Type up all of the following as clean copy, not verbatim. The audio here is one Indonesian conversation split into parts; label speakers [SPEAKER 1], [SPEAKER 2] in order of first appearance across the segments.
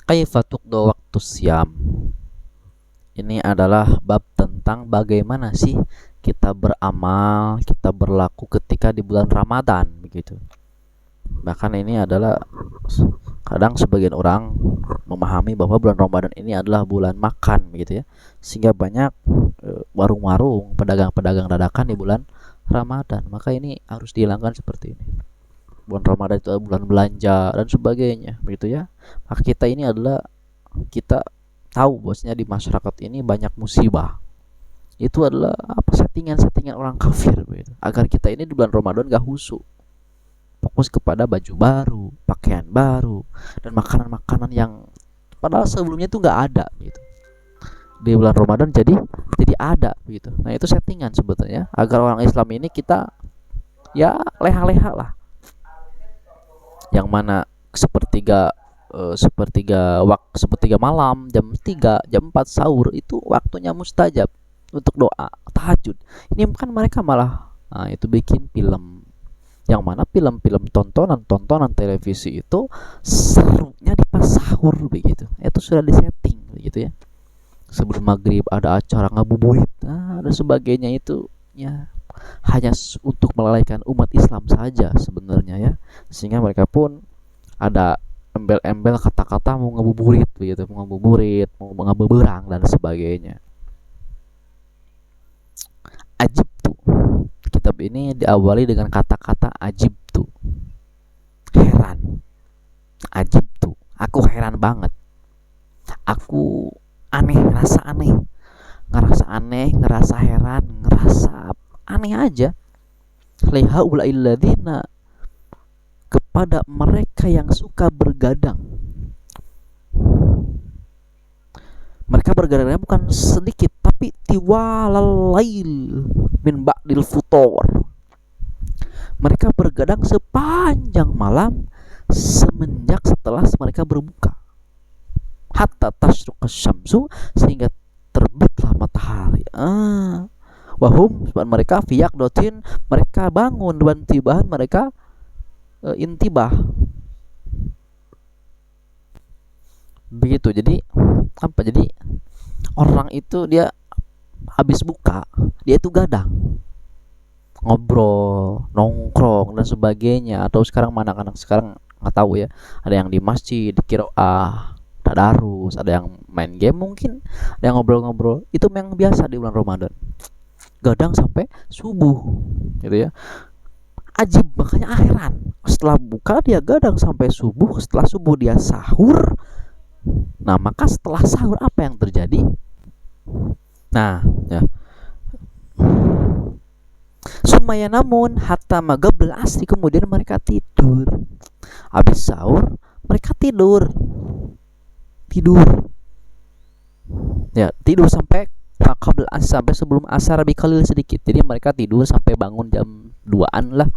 [SPEAKER 1] Kaifa tuqda waktu siam. Ini adalah bab tentang bagaimana sih kita beramal, kita berlaku ketika di bulan Ramadan begitu. Bahkan ini adalah kadang sebagian orang memahami bahwa bulan Ramadan ini adalah bulan makan begitu ya. Sehingga banyak warung-warung, pedagang-pedagang dadakan di bulan Ramadan. Maka ini harus dihilangkan seperti ini. Bulan Ramadan itu adalah bulan belanja dan sebagainya begitu ya. Maka kita ini adalah kita tahu bosnya di masyarakat ini banyak musibah. Itu adalah apa, settingan-settingan orang kafir begitu. Agar kita ini di bulan Ramadan gak husu, fokus kepada baju baru, pakaian baru, dan makanan-makanan yang padahal sebelumnya itu nggak ada gitu. Di bulan Ramadan jadi ada begitu. Nah itu settingan sebetulnya agar orang Islam ini kita ya leha-leha lah. Yang mana sepertiga malam, jam 3, jam 4 sahur itu waktunya mustajab untuk doa tahajud. Ini kan mereka malah itu bikin film, yang mana film-film tontonan televisi itu serunya di pas sahur begitu. Itu sudah disetting begitu ya. Sebelum maghrib ada acara ngabuburit dan sebagainya, itu ya hanya untuk melalaikan umat Islam saja sebenarnya ya. Sehingga mereka pun ada embel-embel kata-kata mau ngabuburit begitu, mau ngabuburit, mau ngabeberang dan sebagainya. Ajib tuh. Kitab ini diawali dengan kata-kata ajib tuh. Heran. Ajib tuh. Aku heran banget. Aku aneh, ngerasa aneh. Ngerasa heran, ngerasa aneh aja. Lihaulailladzina, kepada mereka yang suka bergadang. Mereka bergadangnya bukan sedikit, tapi tiwalal lail min ba'dil futur. Mereka bergadang sepanjang malam semenjak setelah mereka berbuka. Hatta tasyruqas syamsu, sehingga terbitlah matahari. Wahum, mereka fiyak dotin, mereka bangun, dan tibahan mereka intibah begitu. Jadi apa, jadi orang itu dia habis buka dia itu gadang, ngobrol, nongkrong dan sebagainya. Atau sekarang mana anak sekarang nggak tahu ya, ada yang di masjid, di kiroah, tadarus, ada yang main game mungkin, ada yang ngobrol-ngobrol. Itu memang biasa di bulan Ramadan, gadang sampai subuh gitu ya. Ajib, makanya heran, setelah buka dia gadang sampai subuh, setelah subuh dia sahur. Nah maka setelah sahur apa yang terjadi? Nah ya, sumaya namun hatta maghrib asri, kemudian mereka tidur. Habis sahur mereka tidur ya, tidur sampai qabla asar, sampai sebelum asar bikalil sedikit. Jadi mereka tidur sampai bangun jam 2-an lah,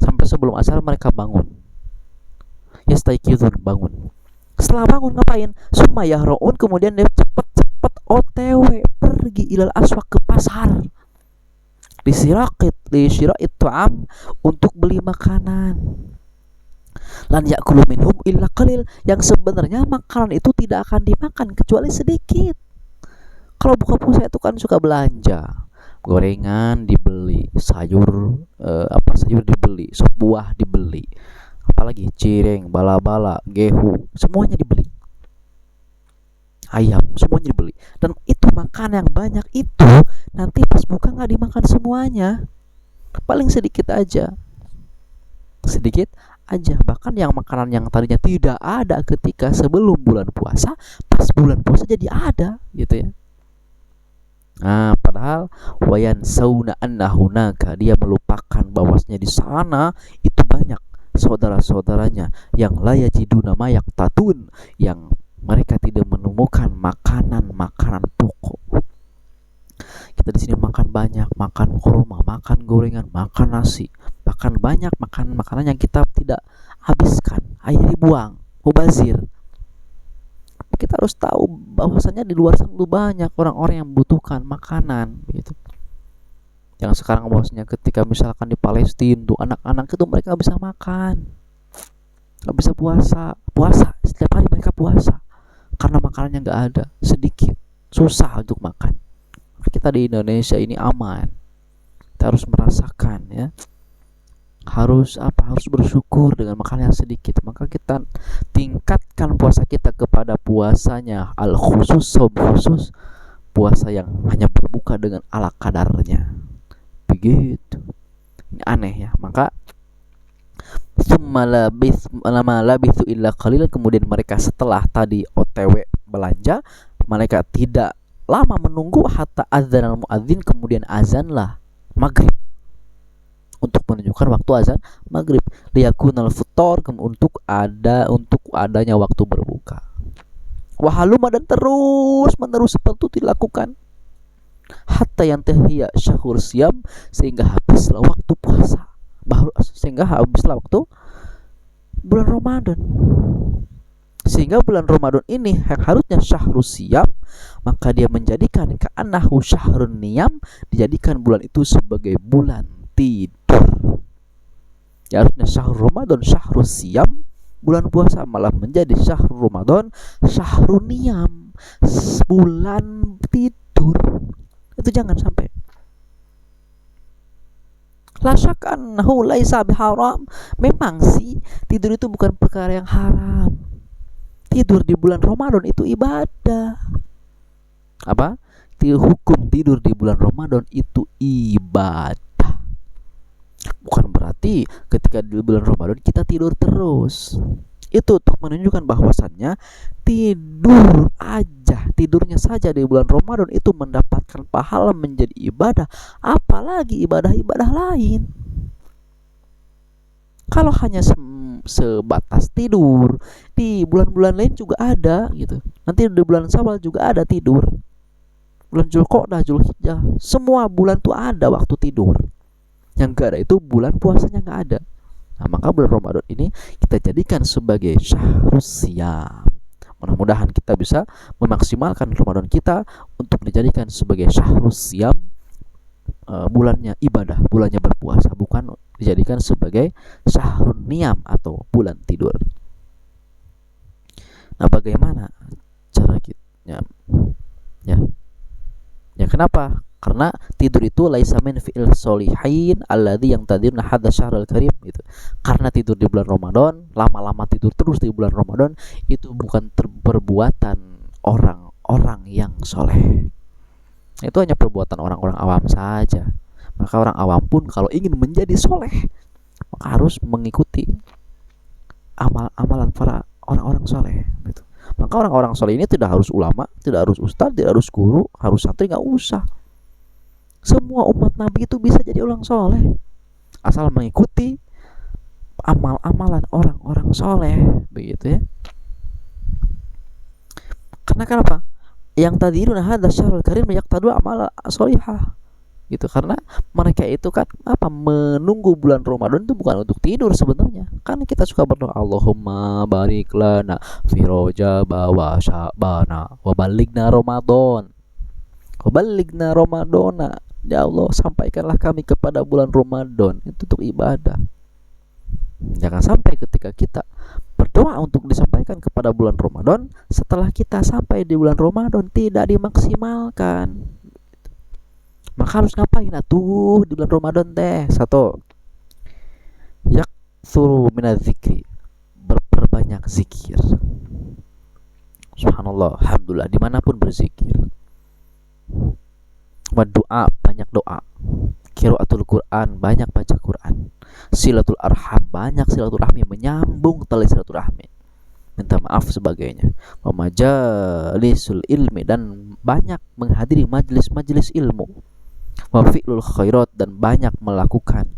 [SPEAKER 1] sampai sebelum asar mereka bangun. Yastaikizun, bangun. Setelah bangun ngapain? Summa yahraun, kemudian dia cepet OTW pergi ilal aswaq, ke pasar. Di syira'it tu'am, untuk beli makanan. Lan ya'kulu minhum illa qalil, yang sebenarnya makanan itu tidak akan dimakan kecuali sedikit. Kalau buka puasa itu kan suka belanja, gorengan dibeli, sayur sayur dibeli, sop buah dibeli, apalagi cireng, bala-bala, gehu, semuanya dibeli, ayam semuanya dibeli. Dan itu makan yang banyak itu nanti pas buka nggak dimakan semuanya, paling sedikit aja. Bahkan yang makanan yang tadinya tidak ada ketika sebelum bulan puasa, pas bulan puasa jadi ada gitu ya. Nah, padahal wayan sauna annahunaka, dia melupakan bahwasanya di sana itu banyak saudara-saudaranya yang layajiduna mayak tatun, yang mereka tidak menemukan makanan pokok. Kita di sini makan banyak, makan kurma, makan gorengan, makan nasi, makan banyak makanan yang kita tidak habiskan, akhirnya dibuang, mubazir. Kita harus tahu bahwasanya di luar sana banyak orang-orang yang membutuhkan makanan gitu. Yang sekarang bahwasanya ketika misalkan di Palestina tuh anak-anak itu mereka bisa makan, nggak bisa puasa setiap hari mereka puasa karena makanannya nggak ada, sedikit, susah untuk makan. Kita di Indonesia ini aman, kita harus merasakan ya, harus bersyukur dengan makanan yang sedikit. Maka kita tingkatkan puasa kita kepada puasanya al khusus, som khusus, puasa yang hanya berbuka dengan ala kadarnya. Begitu. Ini aneh ya. Maka lama labithu illa qalilan, kemudian mereka setelah tadi OTW belanja, mereka tidak lama menunggu hatta adzan al muadzin, kemudian azanlah maghrib, untuk menunjukkan waktu azan maghrib, liyakunal futor, untuk adanya waktu berbuka. Wahaluma, dan terus menerus seperti itu dilakukan hatta yang tahiyya syahur siam, sehingga habislah waktu puasa, sehingga habislah waktu bulan Ramadan. Sehingga bulan Ramadan ini yang harusnya syahrus siam, maka dia menjadikan ka'annahu syahrun niyam, dijadikan bulan itu sebagai bulan tidur. Ya, harusnya syahrul Ramadan syahrus siam, bulan puasa, malah menjadi syahrul Ramadan syahrun niyam, bulan tidur. Itu jangan sampai. La syakka annahu laisa biharam. Memang sih tidur itu bukan perkara yang haram. Tidur di bulan Ramadan itu ibadah. Apa? Hukum tidur di bulan Ramadan itu ibadah. Bukan berarti ketika di bulan Ramadan kita tidur terus. Itu untuk menunjukkan bahwasannya tidurnya saja di bulan Ramadan itu mendapatkan pahala menjadi ibadah, apalagi ibadah-ibadah lain. Kalau hanya sebatas tidur, di bulan-bulan lain juga ada gitu. Nanti di bulan Syawal juga ada tidur. Bulan Dzulqa'dah, Dzulhijjah, semua bulan tuh ada waktu tidur. Yang gak ada itu bulan puasanya gak ada. Nah, maka bulan Ramadan ini kita jadikan sebagai syahrus siyam. Mudah-mudahan kita bisa memaksimalkan Ramadan kita untuk dijadikan sebagai syahrus siyam, bulannya ibadah, bulannya berpuasa, bukan dijadikan sebagai syahrun niyam atau bulan tidur. Nah, bagaimana cara kita ya kenapa? Karena tidur itu laisa min fi'il solihin alladzi yang tadirna hadza syahrul karim gitu. Karena tidur di bulan Ramadan, lama-lama tidur terus di bulan Ramadan, itu bukan perbuatan orang-orang yang soleh. Itu hanya perbuatan orang-orang awam saja. Maka orang awam pun kalau ingin menjadi soleh, maka harus mengikuti amalan para orang-orang soleh gitu. Maka orang-orang soleh ini tidak harus ulama, tidak harus ustadz, tidak harus guru, harus santri, nggak usah. Semua umat Nabi itu bisa jadi orang soleh, asal mengikuti amal-amalan orang-orang soleh, begitu ya. Karena kenapa? Yang tadiruna hadza syahrul karim yaqtadu amal sholihah gitu. Karena mereka itu kan menunggu bulan Ramadan itu bukan untuk tidur sebenarnya. Kan kita suka berdoa, Allahumma barik lana fi Rajab wa Sya'bana wa ballighna Ramadan. Wa ballighna Ramadana. Ya Allah, sampaikanlah kami kepada bulan Ramadan, itu untuk ibadah. Jangan sampai ketika kita berdoa untuk disampaikan kepada bulan Ramadan, setelah kita sampai di bulan Ramadan tidak dimaksimalkan. Maka harus ngapain atuh di bulan Ramadan teh? Satu, yaktsuru minadz zikri, berperbanyak zikir. Subhanallah, alhamdulillah, dimanapun berzikir. Doa, banyak doa. Qiraatul Quran, banyak baca Quran. Silatul arham, banyak silaturahmi, menyambung tali silaturahmi, minta maaf sebagainya. Majalisul ilmi, dan banyak menghadiri majelis-majelis ilmu. Wa fi'lul khairat, dan banyak melakukan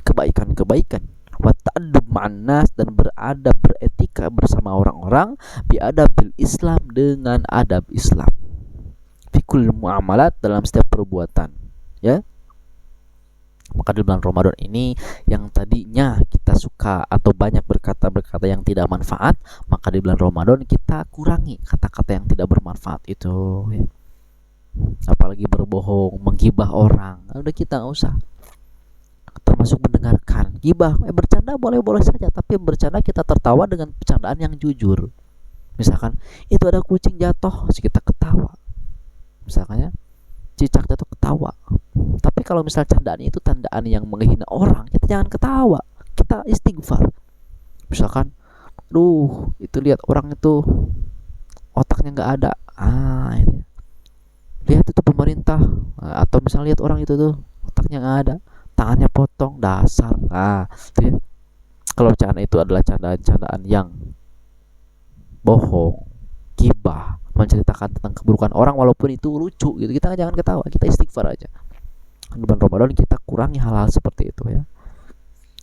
[SPEAKER 1] kebaikan-kebaikan. Wa ta'addub ma'an nas, dan beretika bersama orang-orang, bi adabil Islam, dengan adab Islam. Fikul muamalat, dalam setiap perbuatan ya. Maka di bulan Ramadan ini yang tadinya kita suka atau banyak berkata-berkata yang tidak manfaat, maka di bulan Ramadan kita kurangi kata-kata yang tidak bermanfaat itu ya. Apalagi berbohong, menggibah orang, udah kita nggak usah. Termasuk mendengarkan gibah, bercanda boleh-boleh saja, tapi bercanda kita tertawa dengan bercandaan yang jujur. Misalkan itu ada kucing jatuh, kita ketawa. Misalkan ya, cicak jatuh ketawa. Tapi kalau misal candaan itu tandaan yang menghina orang, kita jangan ketawa, kita istighfar. Misalkan, duh itu lihat orang itu otaknya nggak ada, ini. Lihat itu pemerintah. Atau misalnya lihat orang itu tuh otaknya nggak ada, tangannya potong, dasar. Itu ya. Kalau candaan itu adalah candaan-candaan yang bohong, gibah, menceritakan tentang keburukan orang walaupun itu lucu gitu, kita jangan ketawa, kita istighfar aja. Di bulan Ramadan kita kurangi hal-hal seperti itu ya,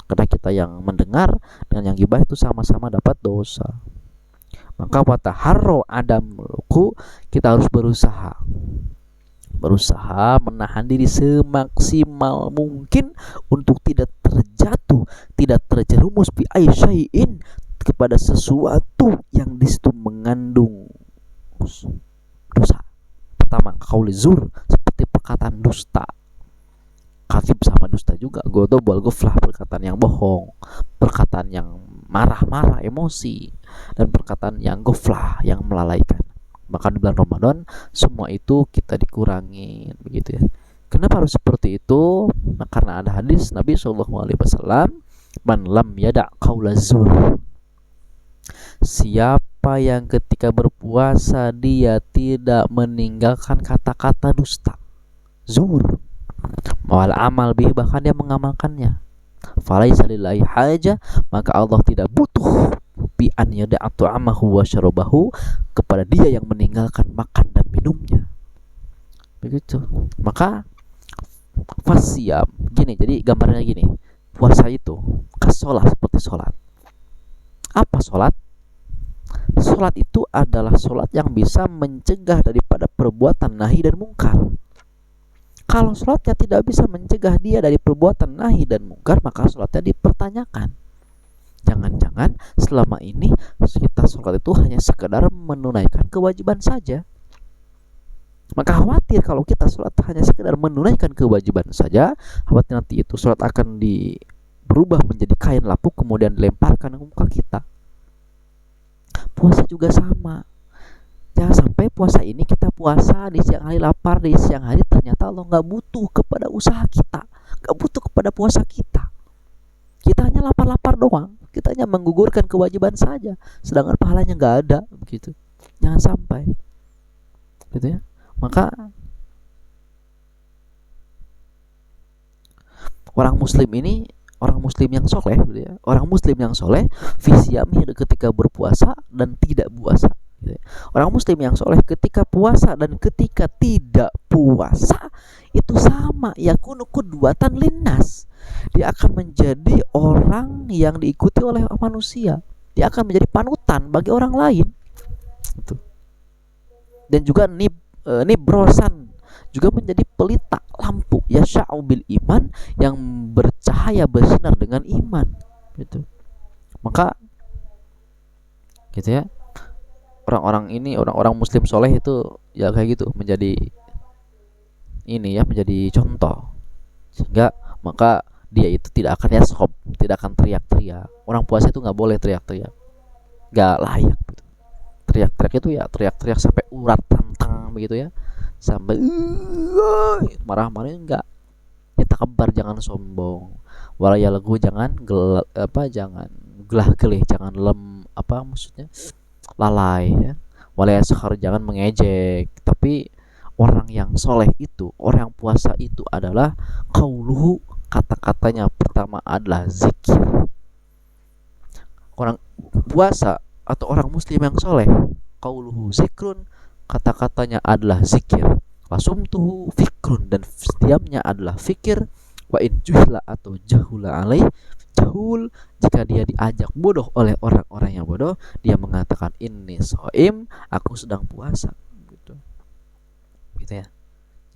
[SPEAKER 1] karena kita yang mendengar dengan yang gibah itu sama-sama dapat dosa. Maka wataharro adam luku, kita harus berusaha menahan diri semaksimal mungkin untuk tidak terjatuh, tidak terjerumus bi aisyai'in, kepada sesuatu yang disitu mengandung dosa. Pertama, qauli zur, seperti perkataan dusta. Kadzib sama dusta juga, godhob wal ghaflah, perkataan yang bohong, perkataan yang marah-marah, emosi, dan perkataan yang ghaflah, yang melalaikan. Maka di bulan Ramadan semua itu kita dikurangi, begitu ya. Kenapa harus seperti itu? Nah, karena ada hadis Nabi SAW, man lam yada' qaula zur, siapa yang ketika berpuasa dia tidak meninggalkan kata-kata dusta, zur, wal amal bih, bahkan dia mengamalkannya, falaisa lillahi haja, maka Allah tidak butuh bi an yada'a ta'amahu wa syarabahu, kepada dia yang meninggalkan makan dan minumnya. Begitu. Maka fasyam gini, jadi gambarnya gini, puasa itu kasolah, seperti sholat. Apa sholat? Sholat itu adalah sholat yang bisa mencegah daripada perbuatan nahi dan mungkar. Kalau sholatnya tidak bisa mencegah dia dari perbuatan nahi dan mungkar, maka sholatnya dipertanyakan. Jangan-jangan selama ini kita sholat itu hanya sekedar menunaikan kewajiban saja. Maka khawatir kalau kita sholat hanya sekedar menunaikan kewajiban saja, khawatir nanti itu sholat akan berubah menjadi kain lapuk kemudian dilemparkan ke muka kita. Puasa juga sama. Jangan sampai puasa ini kita puasa di siang hari lapar, di siang hari ternyata Allah nggak butuh kepada usaha kita, nggak butuh kepada puasa kita. Kita hanya lapar-lapar doang, kita hanya menggugurkan kewajiban saja, sedangkan pahalanya nggak ada, begitu. Jangan sampai, gitu ya. Maka orang muslim yang soleh, gitu ya. Orang muslim yang soleh, fisyami, ketika berpuasa dan tidak puasa. Gitu ya. Orang muslim yang soleh ketika puasa dan ketika tidak puasa itu sama, yakunu qudwatan linnas. Dia akan menjadi orang yang diikuti oleh manusia. Dia akan menjadi panutan bagi orang lain. Gitu. Dan juga nibrosan, juga menjadi pelita lampu yasya'u bil iman, yang bercahaya bersinar dengan iman, gitu. Maka gitu ya, orang-orang muslim soleh itu ya kayak gitu, menjadi ini ya, menjadi contoh, sehingga maka dia itu tidak akan yashab, tidak akan teriak-teriak. Orang puasa itu nggak boleh teriak-teriak, nggak layak gitu. Teriak-teriak itu ya teriak-teriak sampai urat tantang begitu ya, sampai marah-marah, enggak. Kita kabar, jangan sombong, walaya lagu, jangan jangan gelah gelih, jangan maksudnya lalai ya, walaya sakhar, jangan mengejek. Tapi orang yang soleh itu, orang yang puasa itu adalah qauluhu, kata-katanya pertama adalah zikir. Orang puasa atau orang muslim yang soleh, qauluhu zikrun, kata-katanya adalah zikir, wasumtuhu fikrun, dan diamnya adalah fikir, wa in juhla atau jahula alaih, jahul, jika dia diajak bodoh oleh orang-orang yang bodoh, dia mengatakan inni shaim, aku sedang puasa, gitu ya.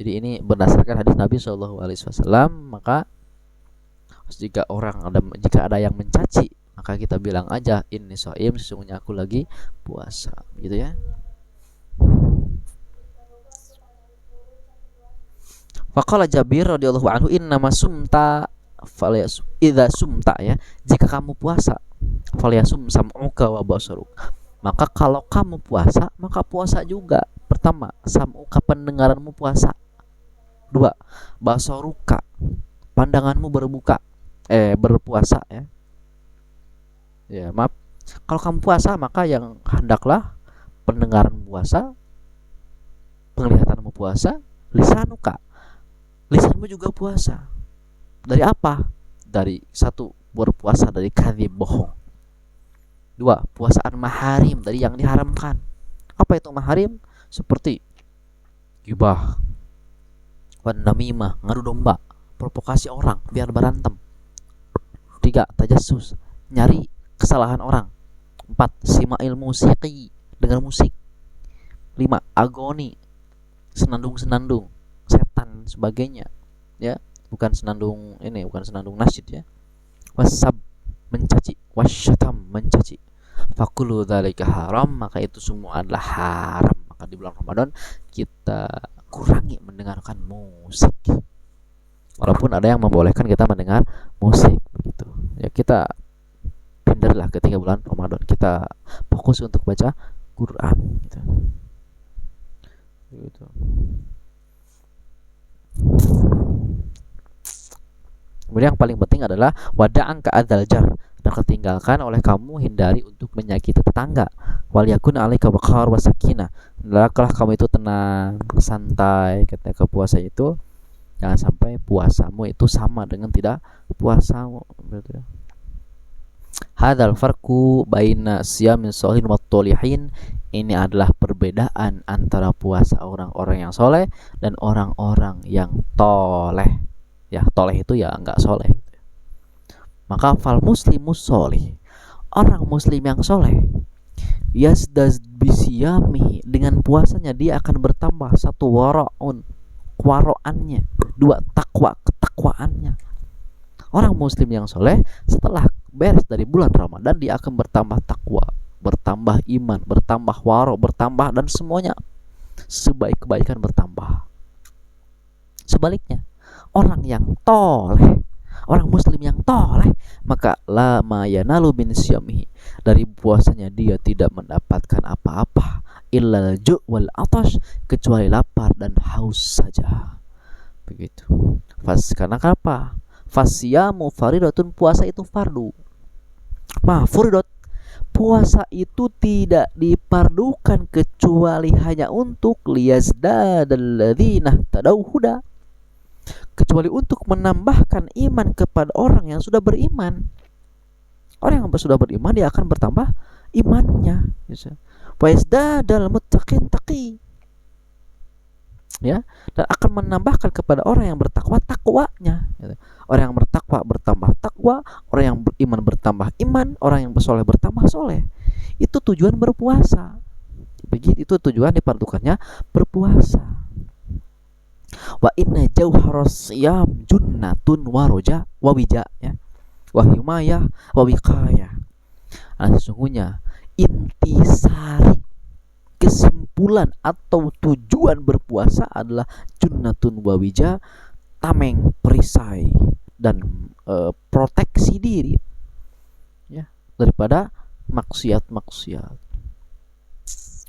[SPEAKER 1] Jadi ini berdasarkan hadis Nabi SAW. Maka jika ada yang mencaci, maka kita bilang aja inni shaim, sesungguhnya aku lagi puasa, gitu ya. Faqala Jabir radhiyallahu anhu, innama sumta idza sumta, ya, jika kamu puasa, falyasum sam'uka wa basaruk, Maka kalau kamu puasa, maka puasa juga. Pertama, sam'uka, pendengaranmu puasa. Dua, basoruka, pandanganmu berpuasa ya. Ya, maaf. Kalau kamu puasa, maka yang hendaklah pendengaran puasa, penglihatanmu puasa, lisanuka, lisanmu juga puasa. Dari apa? Dari satu, berpuasa dari kadhib, bohong. Dua, puasaan maharim, dari yang diharamkan. Apa itu maharim? Seperti gibah, wan namimah, ngadu domba, provokasi orang biar berantem. Tiga, tajassus, nyari kesalahan orang. Empat, sima'il musiki, dengar musik. Lima, agoni, senandung-senandung setan sebagainya ya, bukan senandung ini, bukan senandung nasyid ya. Wasab, mencaci. Wasyatam, mencaci. Fakulu dzalika haram, maka itu semua adalah haram. Maka di bulan Ramadan kita kurangi mendengarkan musik. Walaupun ada yang membolehkan kita mendengar musik begitu. Ya kita hindarilah ketika bulan Ramadan. Kita fokus untuk baca Quran gitu. Gitu. Kemudian yang paling penting adalah wada'an ka'adzal jar, dan ketinggalkan oleh kamu, hindari untuk menyakiti tetangga. Wal yakun 'alaika waqar wa sakinah, hendaklah kamu itu tenang, santai ketika puasa itu. Jangan sampai puasamu itu sama dengan tidak puasamu gitu ya. Hadzal farqu baina siyamin sholihin wat tholihin, ini adalah perbedaan antara puasa orang-orang yang soleh dan orang-orang yang toleh. Ya, toleh itu ya enggak soleh. Maka fal muslimus soleh, orang muslim yang soleh, yasdaz bisiyami, dengan puasanya dia akan bertambah. Satu, waro'annya. Dua, takwa, ketakwaannya. Orang muslim yang soleh setelah beres dari bulan Ramadan, dia akan bertambah takwa, bertambah iman, bertambah waro, bertambah, dan semuanya sebaik-kebaikan bertambah. Sebaliknya, orang yang toleh, orang muslim yang toleh, maka lama yanalu min syamihi, dari puasanya dia tidak mendapatkan apa-apa, illal ju' wal atash, kecuali lapar dan haus saja. Begitu. Karena apa? Fasyamu faridatun, puasa itu fardu. Furidat, puasa itu tidak dipardukan kecuali hanya untuk liyazdadal ladzina tadau huda, kecuali untuk menambahkan iman kepada orang yang sudah beriman. Orang yang sudah beriman dia akan bertambah imannya. Wa yazdadal muttaqin taqi, ya, dan akan menambahkan kepada orang yang bertakwa takwanya. Orang yang bertakwa bertambah takwa, orang yang beriman bertambah iman, orang yang bersoleh bertambah soleh. Itu tujuan berpuasa. Begitu, itu tujuan dipardukannya berpuasa. Wa inna jauharos siyam junnatun waroja wawija, ya, wahyumayah wawikayah. Sesungguhnya intisari, kesimpulan atau tujuan berpuasa adalah junnatun wawija, tameng, perisai, dan proteksi diri ya daripada maksiat-maksiat.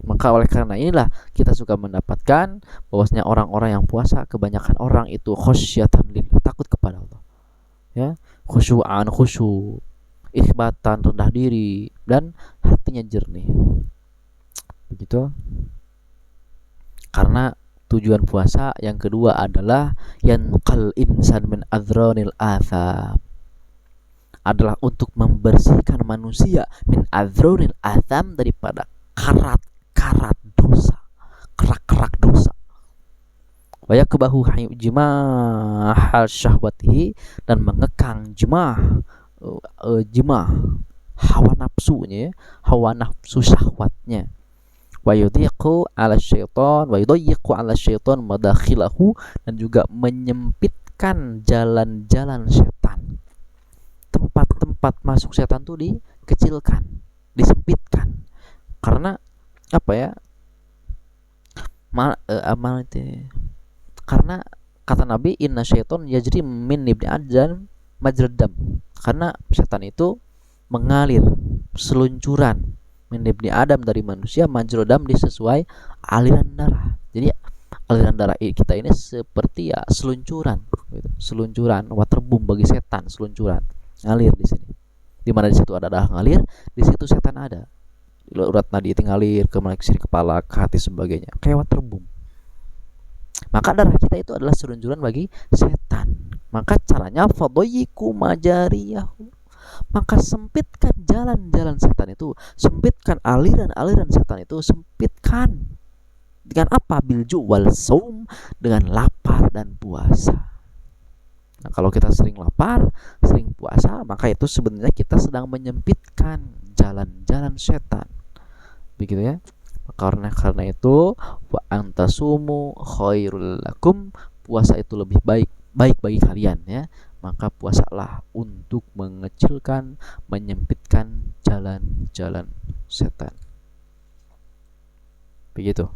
[SPEAKER 1] Maka oleh karena inilah kita suka mendapatkan bahwasanya orang-orang yang puasa, kebanyakan orang itu khasyatan lillah, takut kepada Allah, ya, khusyu'an, khusyuk, ikhbatan, rendah diri, dan hatinya jernih. Begitu. Karena tujuan puasa yang kedua adalah yanqal insan min adzranil atham, adalah untuk membersihkan manusia min adzranil atham, daripada karat-karat dosa, kerak-kerak dosa. Wa yakbahu jimah syahwatihi, dan mengekang jimah hawa nafsunya, hawa nafsu syahwatnya. Wa yudhiqu 'ala syaitan wa yudayyiqu 'ala syaitan madakhilahu, dan juga menyempitkan jalan-jalan setan. Tempat-tempat masuk setan itu dikecilkan, disempitkan. Karena apa ya? Amal itu. Karena kata Nabi, inna syaitan yajri min ibni adam majradam. Karena setan itu mengalir, seluncuran, min ibni Adam dari manusia majrodam sesuai aliran darah. Jadi aliran darah kita ini seperti ya seluncuran gitu. Seluncuran waterboom bagi setan, seluncuran ngalir di sini. Di mana di situ ada darah ngalir, di situ setan ada. Urat nadi itu ngalir ke sini kepala, ke hati sebagainya. Kayak waterboom. Maka darah kita itu adalah seluncuran bagi setan. Maka caranya fadoyiku majariyahu. Maka sempitkan jalan-jalan setan itu, sempitkan aliran-aliran setan itu, sempitkan. Dengan apa? Bilju wal saum, dengan lapar dan puasa. Nah, kalau kita sering lapar, sering puasa, maka itu sebenarnya kita sedang menyempitkan jalan-jalan setan. Begitu ya. Karena itu wa antasumu khairul lakum, puasa itu lebih baik bagi kalian ya. Maka puasalah untuk mengecilkan, menyempitkan jalan-jalan setan. Begitu.